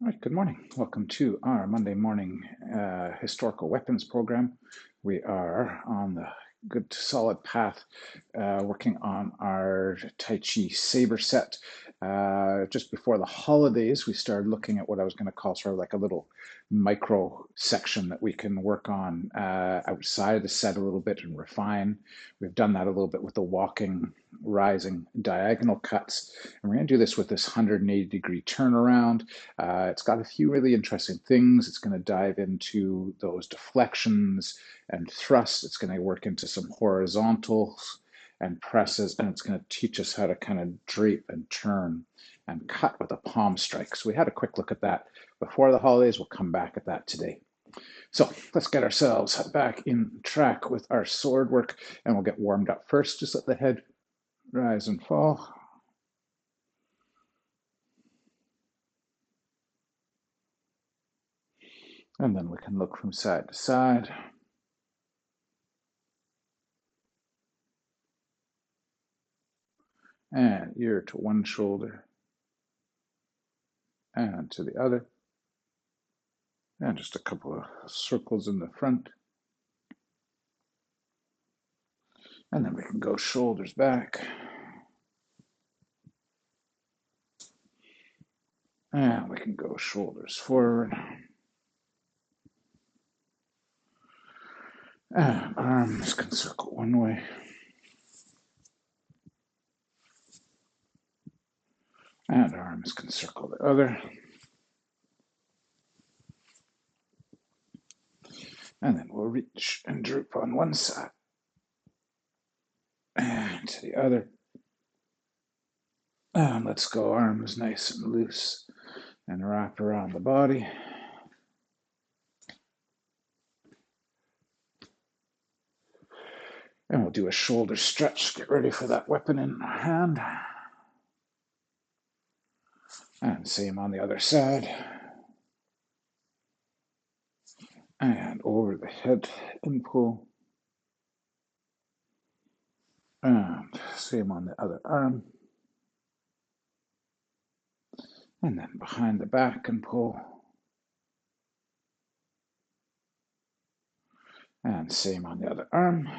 All right, good morning. Welcome to our Monday morning historical weapons program. We are on the good solid path working on our Tai Chi Saber set. Just before the holidays, we started looking at what I was going to call sort of like a little micro section that we can work on outside the set a little bit and refine. We've done that a little bit with the walking, rising diagonal cuts. And we're going to do this with this 180-degree turnaround. It's got a few really interesting things. It's going to dive into those deflections and thrusts. It's going to work into some horizontals and presses, and it's going to teach us how to kind of drape and turn and cut with a palm strike. So we had a quick look at that before the holidays. We'll come back at that today. So let's get ourselves back in track with our sword work, and we'll get warmed up first. Just let the head rise and fall. And then we can look from side to side. And ear to one shoulder and to the other. And just a couple of circles in the front. And then we can go shoulders back. And we can go shoulders forward. And arms can circle one way. And arms can circle the other. And then we'll reach and droop on one side and to the other. And let's go arms nice and loose and wrap around the body. And we'll do a shoulder stretch, get ready for that weapon in our hand. And same on the other side. And over the head and pull. And same on the other arm. And then behind the back and pull. And same on the other arm.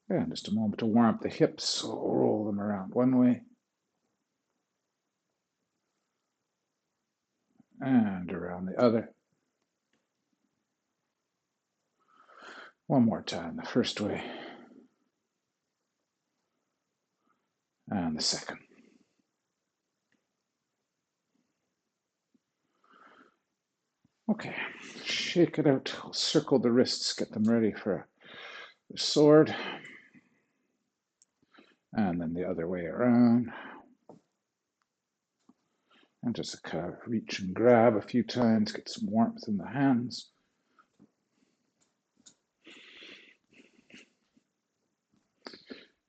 And just a moment to warm up the hips, so we'll roll them around one way. And around the other. One more time, the first way. And the second. Okay, shake it out. I'll circle the wrists, get them ready for the sword. And then the other way around. And just kind of reach and grab a few times, get some warmth in the hands.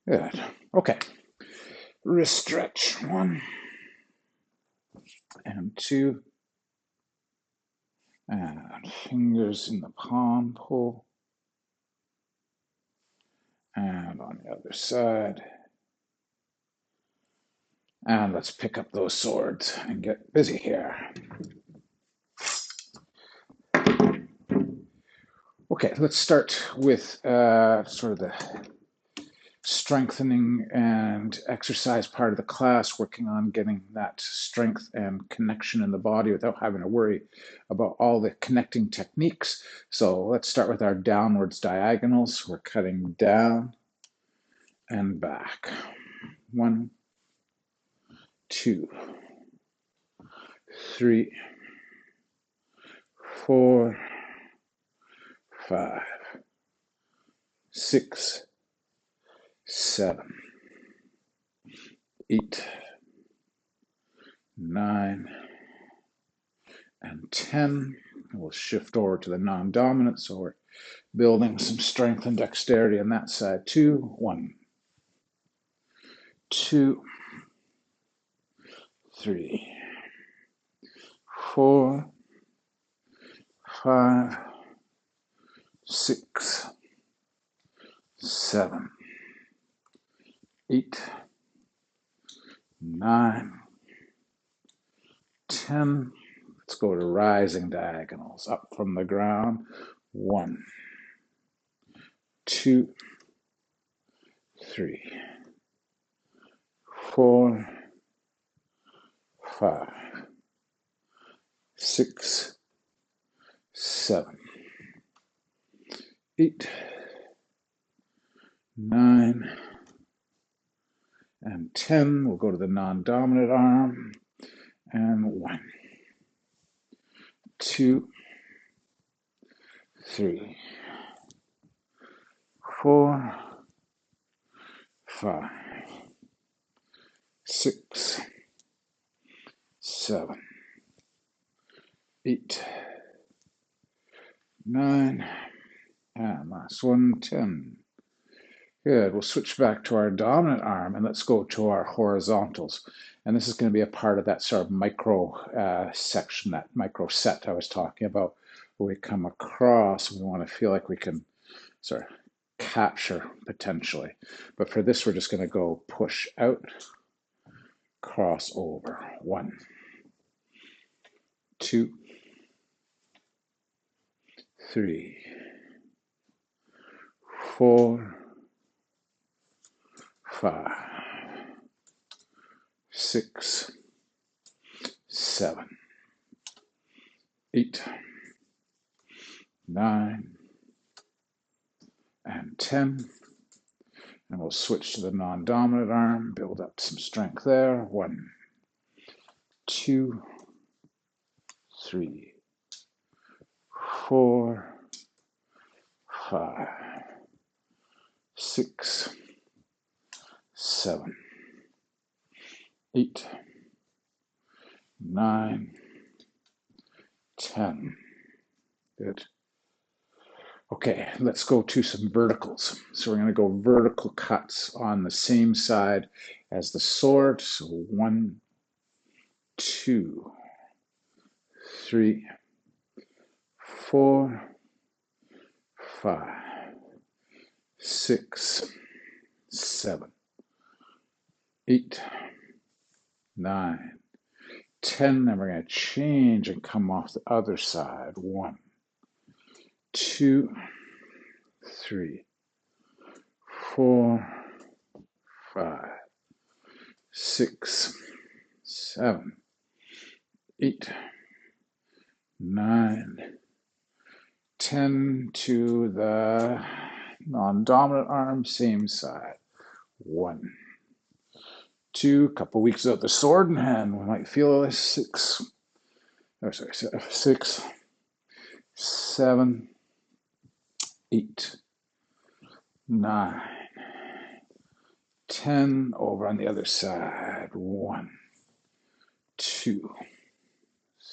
Good. Okay. Wrist stretch. 1 and 2. And fingers in the palm, pull. And on the other side. And let's pick up those swords and get busy here. Okay, let's start with sort of the strengthening and exercise part of the class, working on getting that strength and connection in the body without having to worry about all the connecting techniques. So let's start with our downwards diagonals. We're cutting down and back. 1, 2, 3, 4, 5, 6, 7, 8, 9, and 10. We'll shift over to the non-dominant, so we're building some strength and dexterity on that side too. 1, 2, 3, 4, 5, 6, 7, 8, 9, 10. Let's go to rising diagonals up from the ground. 1, 2, 3, 4, 5, 6, 7, 8, 9, and 10. We'll go to the non-dominant arm. And 1, 2, 3, 4, 5, 6, 7, 8, 9, and last one, 10. Good. We'll switch back to our dominant arm and let's go to our horizontals. And this is going to be a part of that sort of micro section, that micro set I was talking about, where we come across and we want to feel like we can sort of capture potentially. But for this, we're just going to go push out, cross over. 1, 2, 3, 4, 5, 6, 7, 8, 9, and 10. And we'll switch to the non-dominant arm, build up some strength there. 1, 2, 3, 4, 5, 6, 7, 8, 9, 10. Good. Okay, let's go to some verticals. So we're going to go vertical cuts on the same side as the sword. So 1, 2, 3, 4, 5, 6, 7, 8, 9, 10. Then we're going to change and come off the other side. 1, 2, 3, 4, 5, 6, 7, 8, 9, 10 to the non-dominant arm, same side. 1, 2, couple weeks out the sword in hand, we might feel this. 6, 7, 8, 9, 10, over on the other side. 1, 2,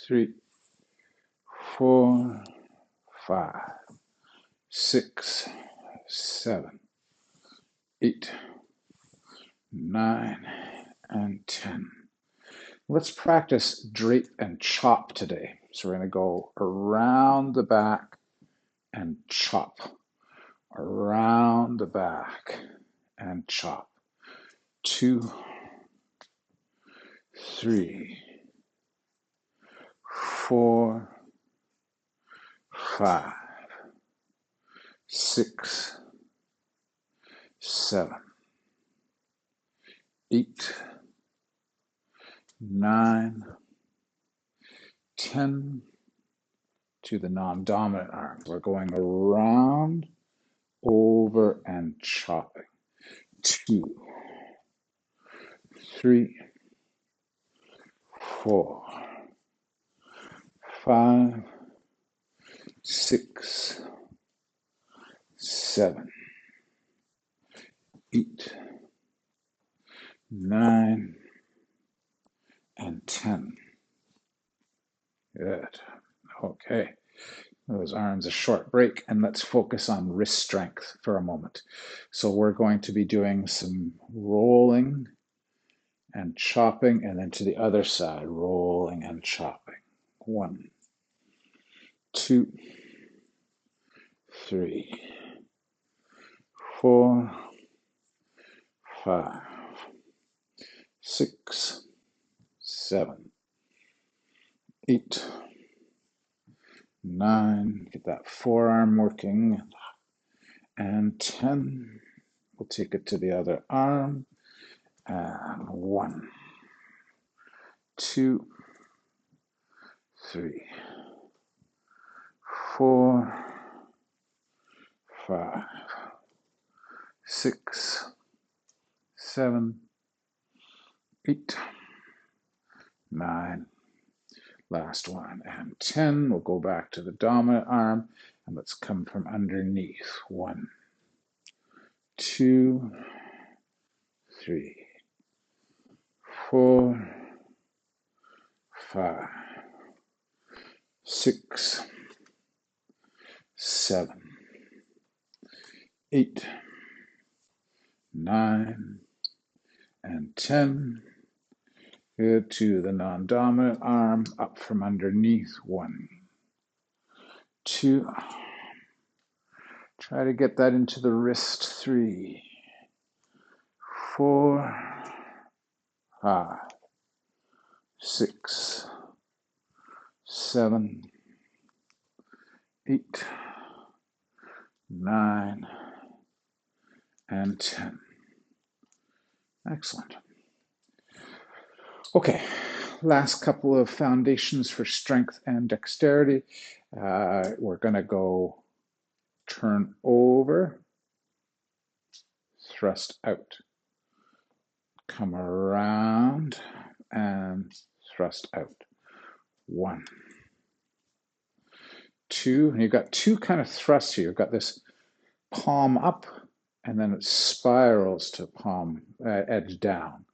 3, 4, 5, 6, 7, 8, 9, and 10. Let's practice drape and chop today. So we're going to go around the back and chop. Around the back and chop. 2, 3, 4, 5, 6, 7, 8, 9, 10 to the non-dominant arm. We're going around, over, and chopping. 2, 3, 4, 5, 6, 7, 8, 9, and 10. Good. Okay. Those arms a short break, and let's focus on wrist strength for a moment. So we're going to be doing some rolling and chopping, and then to the other side, rolling and chopping. 1, 2, 3, 4, 5, 6, 7, 8, 9, get that forearm working, and 10. We'll take it to the other arm, and 1, 2, 3, 4, 5, 6, 7, 8, 9, last one, and 10. We'll go back to the dominant arm, and let's come from underneath. 1, 2, 3, 4, 5, 6, 7, 8, 9, and 10. Good, to the non-dominant arm, up from underneath. 1, 2. Try to get that into the wrist. 3, 4, 5, 6, 7, 8, 9, and 10. Excellent. Okay, last couple of foundations for strength and dexterity. We're going to go turn over, thrust out, come around, and thrust out. 1, 2, and you've got two kind of thrusts here. You've got this palm up, and then it spirals to palm, edge down.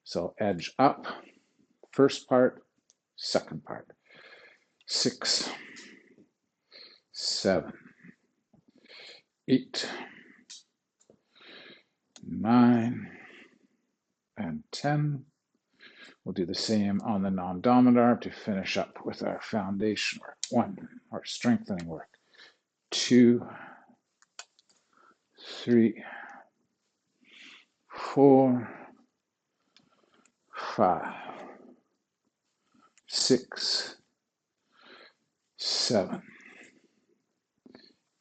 So edge up, first part, second part. 6, 7, 8, 9, and 10. We'll do the same on the non-dominant arm to finish up with our foundation work. 1, our strengthening work. 2, 3, 4, 5, 6, 7,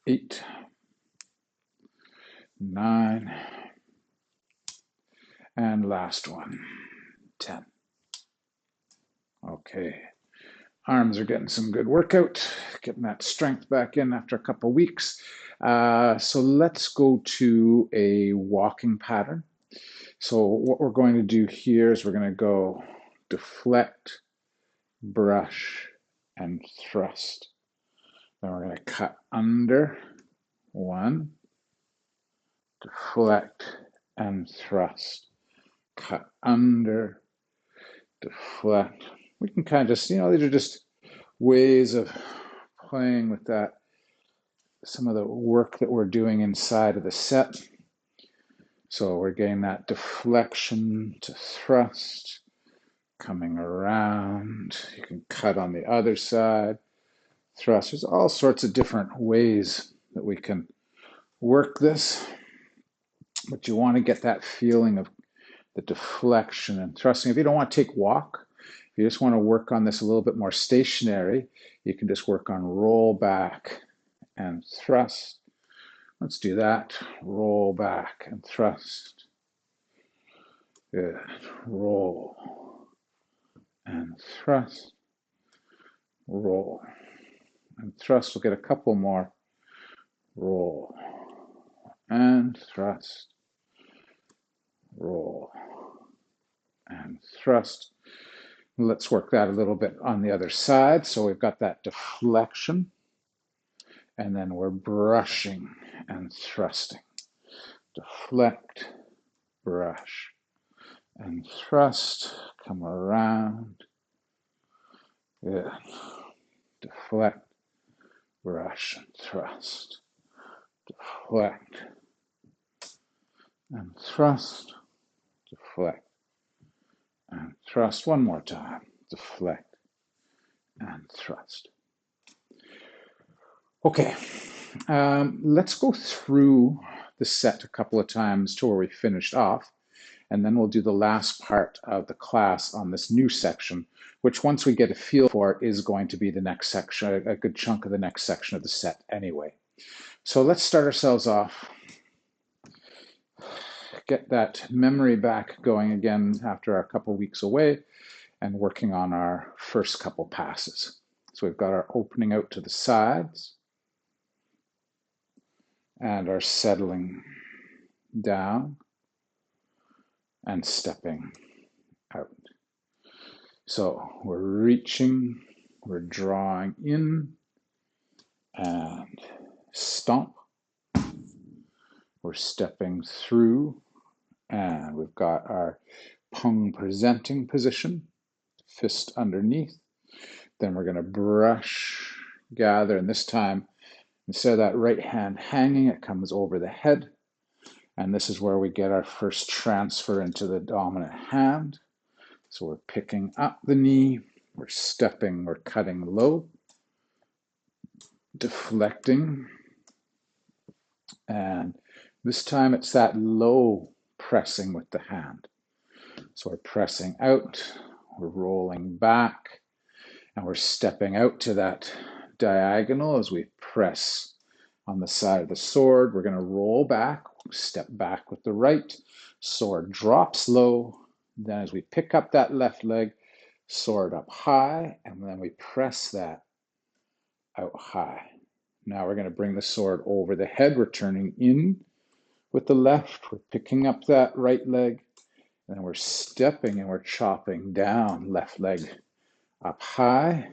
8, 9, and last one, 10. Okay, arms are getting some good workout, getting that strength back in after a couple of weeks. So let's go to a walking pattern. So what we're going to do here is we're going to go deflect, brush, and thrust. Then we're going to cut under. 1, deflect, and thrust. Cut under, deflect. We can kind of just, these are just ways of playing with that, some of the work that we're doing inside of the set. So we're getting that deflection to thrust, coming around. You can cut on the other side, thrust. There's all sorts of different ways that we can work this, but you want to get that feeling of the deflection and thrusting. If you don't want to take walk, if you just want to work on this a little bit more stationary, you can just work on roll back and thrust. Let's do that. Roll back and thrust. Good. Roll and thrust. Roll and thrust. We'll get a couple more. Roll and thrust. Roll and thrust. Let's work that a little bit on the other side. So we've got that deflection, and then we're brushing and thrusting. Deflect, brush, and thrust. Come around. Good. Deflect, brush, and thrust. Deflect and thrust. Deflect and thrust. One more time. Deflect and thrust. Okay, let's go through the set a couple of times to where we finished off, and then we'll do the last part of the class on this new section which once we get a feel for is going to be the next section, a good chunk of the next section of the set anyway. So let's start ourselves off, get that memory back going again after a couple weeks away and working on our first couple passes. So we've got our opening out to the sides and our settling down and stepping out. So we're reaching, we're drawing in and stomp. We're stepping through and we've got our pung presenting position, fist underneath. Then we're going to brush, gather, and this time, instead of that right hand hanging, it comes over the head. And this is where we get our first transfer into the dominant hand. So we're picking up the knee, we're stepping, we're cutting low, deflecting, and this time it's that low pressing with the hand. So we're pressing out, we're rolling back, and we're stepping out to that diagonal as we press on the side of the sword. We're going to roll back, step back with the right, sword drops low. Then as we pick up that left leg, sword up high, and then we press that out high. Now we're going to bring the sword over the head. We're turning in with the left. We're picking up that right leg, and we're stepping and we're chopping down, left leg up high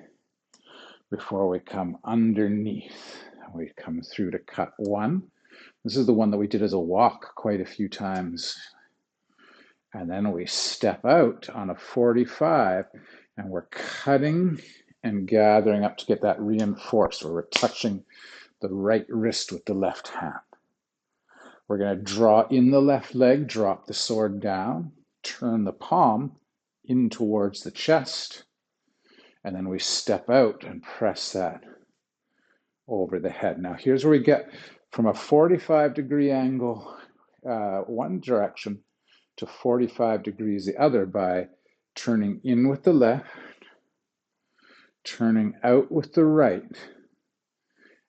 before we come underneath. We come through to cut one. This is the one that we did as a walk quite a few times. And then we step out on a 45 and we're cutting and gathering up to get that reinforced, where we're touching the right wrist with the left hand. We're going to draw in the left leg, drop the sword down, turn the palm in towards the chest, and then we step out and press that over the head. Now here's where we get from a 45-degree angle one direction to 45 degrees the other by turning in with the left, turning out with the right,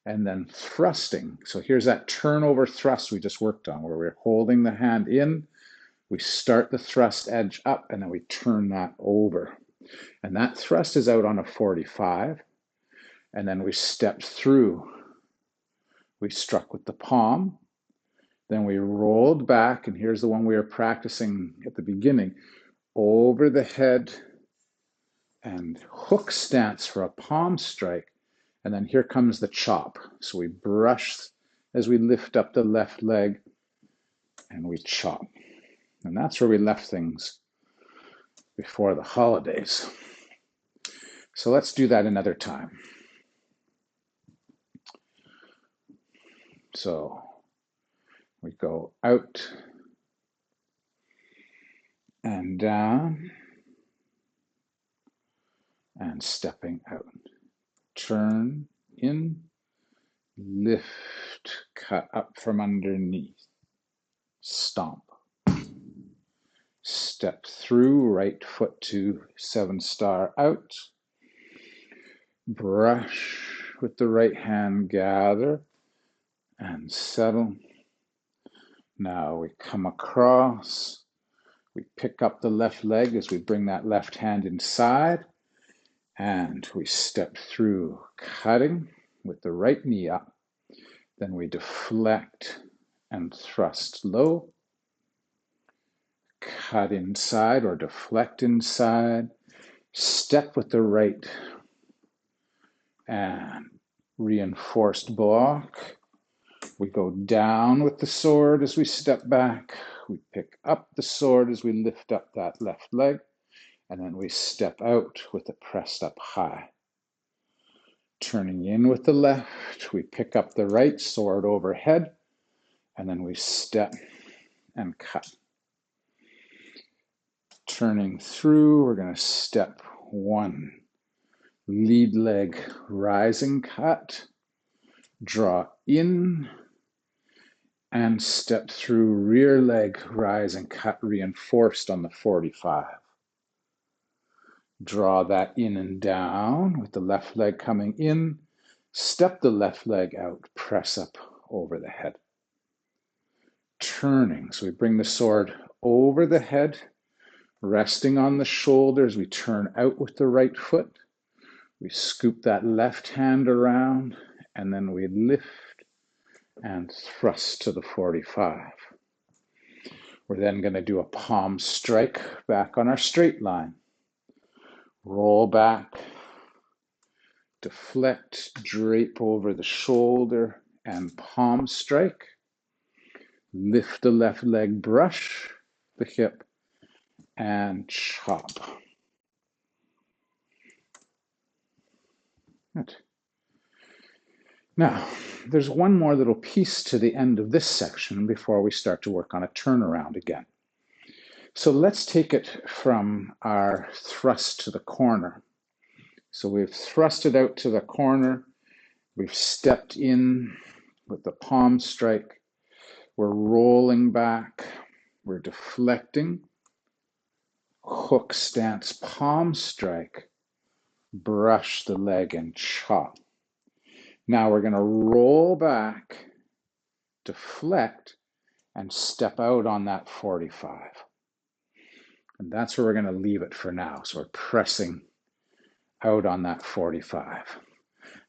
and then thrusting. So here's that turnover thrust we just worked on, where we're holding the hand in, we start the thrust edge up, and then we turn that over. And that thrust is out on a 45, and then we stepped through. We struck with the palm, then we rolled back, and here's the one we were practicing at the beginning, over the head and hook stance for a palm strike, and then here comes the chop. So we brush as we lift up the left leg and we chop. And that's where we left things before the holidays. So let's do that another time. So we go out and down and stepping out. Turn in, lift, cut up from underneath, stomp. Step through, right foot to 7-star out. Brush with the right hand, gather and settle. Now we come across, we pick up the left leg as we bring that left hand inside, and we step through, cutting with the right knee up. Then we deflect and thrust low, cut inside or deflect inside, step with the right and reinforced block. We go down with the sword as we step back. We pick up the sword as we lift up that left leg, and then we step out with it pressed up high. Turning in with the left, we pick up the right, sword overhead, and then we step and cut. Turning through, we're going to step one, lead leg rising cut, draw in, and step through rear leg rise and cut reinforced on the 45. Draw that in and down with the left leg coming in. Step the left leg out, press up over the head. Turning, so we bring the sword over the head, resting on the shoulders. We turn out with the right foot. We scoop that left hand around, and then we lift and thrust to the 45. We're then going to do a palm strike back on our straight line. Roll back, deflect, drape over the shoulder, and palm strike. Lift the left leg, brush the hip, and chop. Good. Now, there's one more little piece to the end of this section before we start to work on a turnaround again. So let's take it from our thrust to the corner. So we've thrusted out to the corner. We've stepped in with the palm strike. We're rolling back. We're deflecting. Hook stance, palm strike. Brush the leg and chop. Now we're going to roll back, deflect, and step out on that 45. And that's where we're going to leave it for now. So we're pressing out on that 45.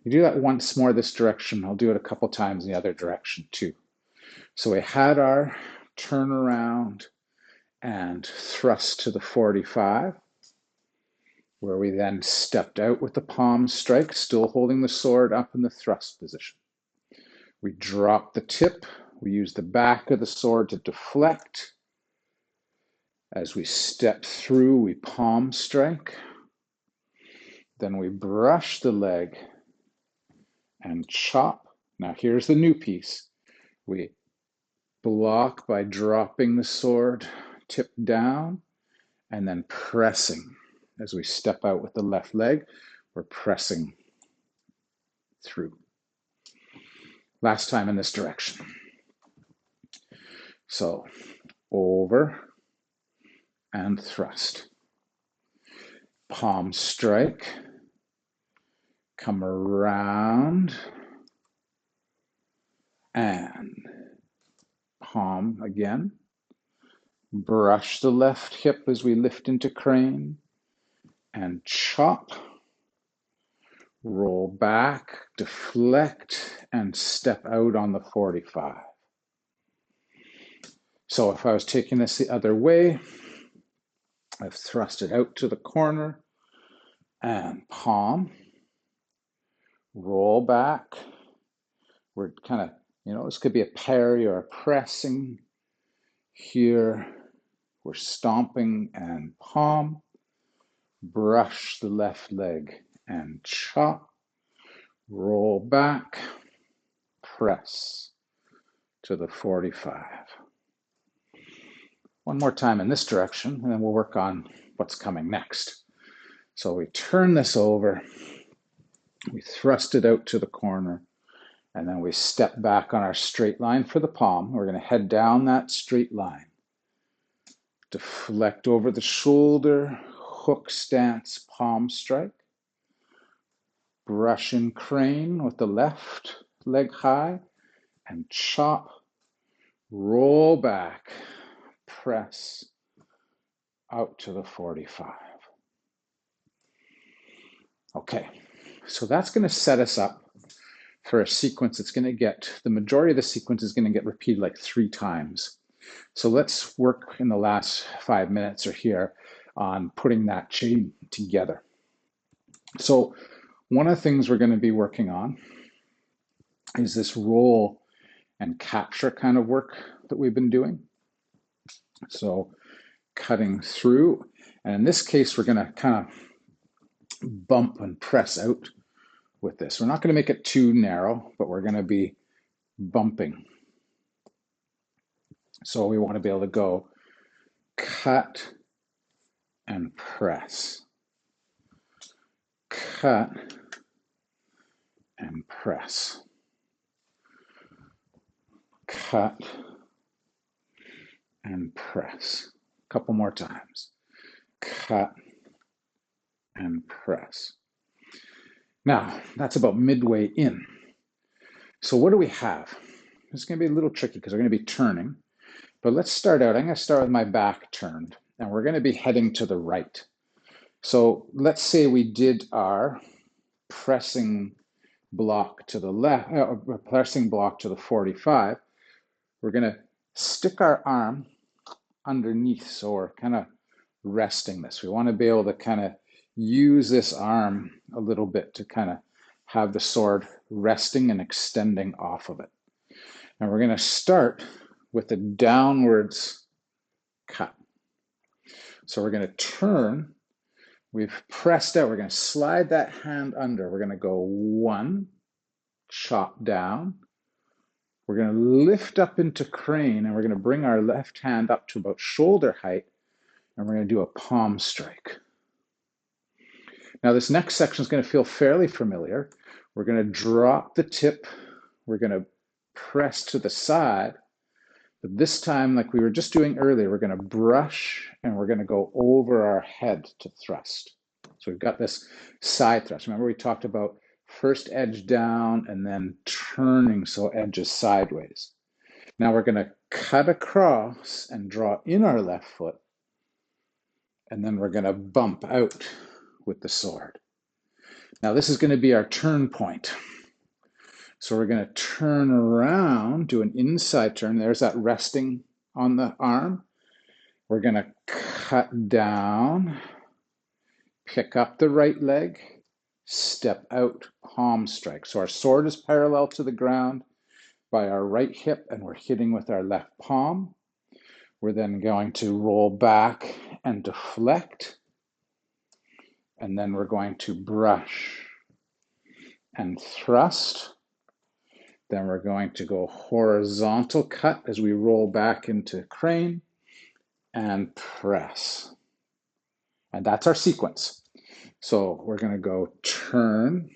You do that once more this direction. I'll do it a couple times in the other direction too. So we had our turnaround and thrust to the 45, where we then stepped out with the palm strike, still holding the sword up in the thrust position. We drop the tip. We use the back of the sword to deflect. As we step through, we palm strike. Then we brush the leg and chop. Now here's the new piece. We block by dropping the sword, tip down, and then pressing. As we step out with the left leg, we're pressing through. Last time in this direction. So over and thrust. Palm strike. Come around and palm again. Brush the left hip as we lift into crane and chop. Roll back, deflect, and step out on the 45. So if I was taking this the other way, I've thrust it out to the corner and palm. Roll back. We're kind of, this could be a parry or a pressing. Here, we're stomping and palm. Brush the left leg and chop. Roll back, press to the 45. One more time in this direction, and then we'll work on what's coming next. So we turn this over, we thrust it out to the corner, and then we step back on our straight line for the palm. We're going to head down that straight line. Deflect over the shoulder, hook stance, palm strike. Brush and crane with the left leg high, and chop, roll back, press out to the 45. Okay, so that's going to set us up for a sequence that's going to get, the majority of the sequence is going to get repeated like 3 times. So let's work in the last 5 minutes or here on putting that chain together. So one of the things we're going to be working on is this roll and capture kind of work that we've been doing. So cutting through, and in this case, we're going to kind of bump and press out with this. We're not going to make it too narrow, but we're going to be bumping. So we want to be able to go cut and press, cut and press, cut and press. A couple more times. Cut and press. Now, that's about midway in. So what do we have? It's going to be a little tricky because we're going to be turning. But let's start out. I'm going to start with my back turned, and we're going to be heading to the right. So let's say we did our pressing block to the left, pressing block to the 45. We're going to stick our arm underneath, so we're kind of resting this. We want to be able to kind of use this arm a little bit to kind of have the sword resting and extending off of it. And we're going to start with a downwards cut. So we're going to turn. We've pressed out. We're going to slide that hand under. We're going to go 1, chop down. We're going to lift up into crane, and we're going to bring our left hand up to about shoulder height, and we're going to do a palm strike. Now this next section is going to feel fairly familiar. We're going to drop the tip. We're going to press to the side. But this time, like we were just doing earlier, we're going to brush and we're going to go over our head to thrust. So we've got this side thrust. Remember we talked about first edge down and then turning so edges sideways. Now we're going to cut across and draw in our left foot, and then we're going to bump out with the sword. Now this is going to be our turn point. So we're going to turn around, do an inside turn. There's that resting on the arm. We're going to cut down, pick up the right leg, step out, palm strike. So our sword is parallel to the ground by our right hip, and we're hitting with our left palm. We're then going to roll back and deflect. And then we're going to brush and thrust. Then we're going to go horizontal cut as we roll back into crane and press. And that's our sequence. So we're going to go turn,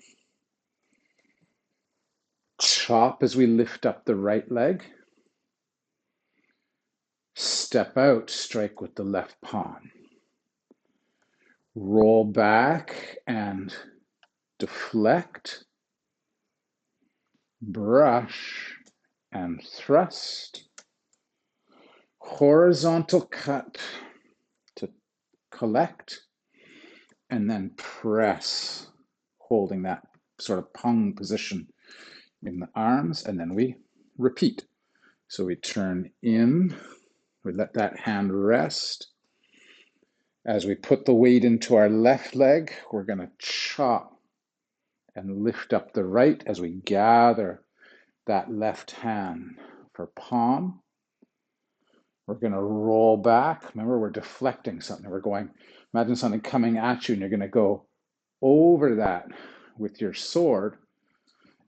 chop as we lift up the right leg, step out, strike with the left palm, roll back and deflect, brush and thrust, horizontal cut to collect, and then press, holding that sort of pung position in the arms, and then we repeat. So we turn in, we let that hand rest. As we put the weight into our left leg, we're going to chop and lift up the right as we gather that left hand for palm. We're going to roll back. Remember, we're deflecting something. We're going, imagine something coming at you, and you're going to go over that with your sword,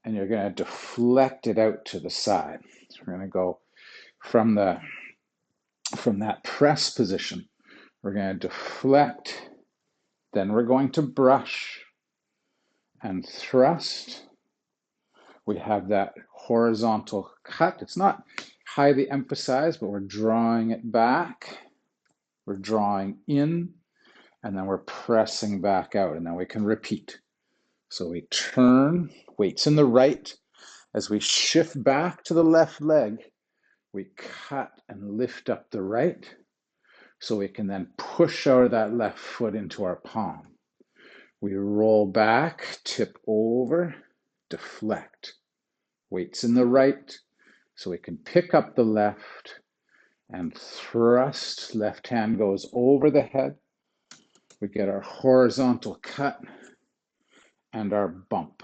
and you're going to deflect it out to the side. So we're going to go from that press position. We're going to deflect, then we're going to brush and thrust. We have that horizontal cut. It's not highly emphasized, but we're drawing it back. We're drawing in, and then we're pressing back out, and then we can repeat. So we turn, weights in the right. As we shift back to the left leg, we cut and lift up the right, so we can then push out of that left foot into our palm. We roll back, tip over, deflect. Weights in the right, so we can pick up the left and thrust. Left hand goes over the head. We get our horizontal cut and our bump.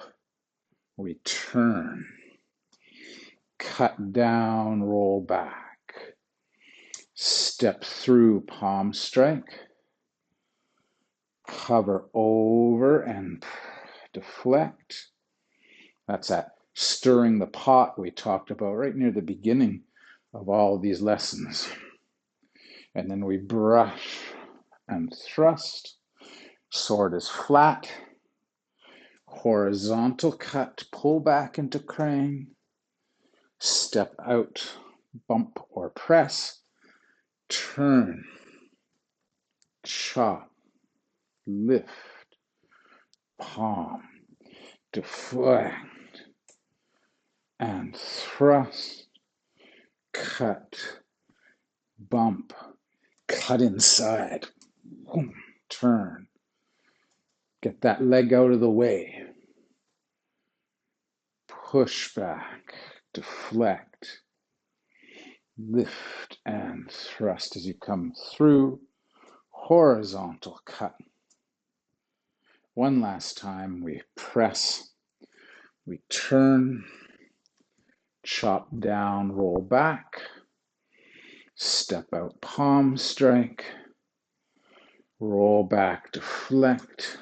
We turn, cut down, roll back, step through, palm strike, cover over and deflect. That's that stirring the pot we talked about right near the beginning of all of these lessons. And then we brush and thrust. Sword is flat. Horizontal cut, pull back into crane. Step out, bump or press. Turn, chop, lift, palm, deflect, and thrust, cut, bump, cut inside, turn, get that leg out of the way, push back, deflect, lift and thrust as you come through, horizontal cut. One last time, we press, we turn, chop down, roll back, step out, palm strike, roll back, deflect,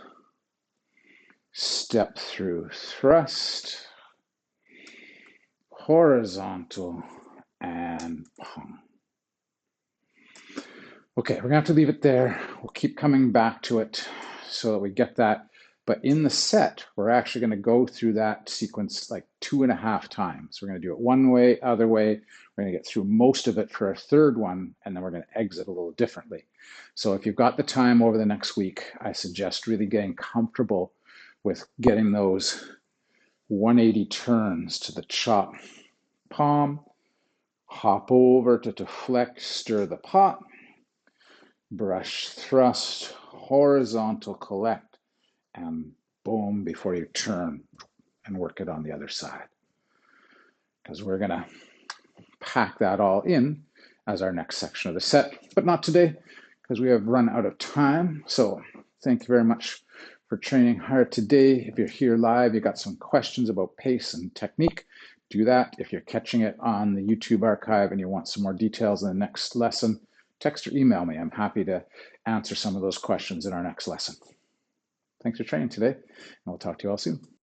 step through, thrust, horizontal, and palm. Okay, we're gonna have to leave it there. We'll keep coming back to it so that we get that. But in the set, we're actually gonna go through that sequence like 2.5 times. We're gonna do it one way, other way. We're gonna get through most of it for our third one, and then we're gonna exit a little differently. So if you've got the time over the next week, I suggest really getting comfortable with getting those 180 turns to the chop palm, hop over to deflect, stir the pot, brush, thrust, horizontal, collect, and boom before you turn and work it on the other side. Because we're going to pack that all in as our next section of the set, but not today because we have run out of time. So thank you very much for training hard today. If you're here live, you got some questions about pace and technique, do that. If you're catching it on the YouTube archive and you want some more details in the next lesson, text or email me. I'm happy to answer some of those questions in our next lesson. Thanks for training today, and we'll talk to you all soon.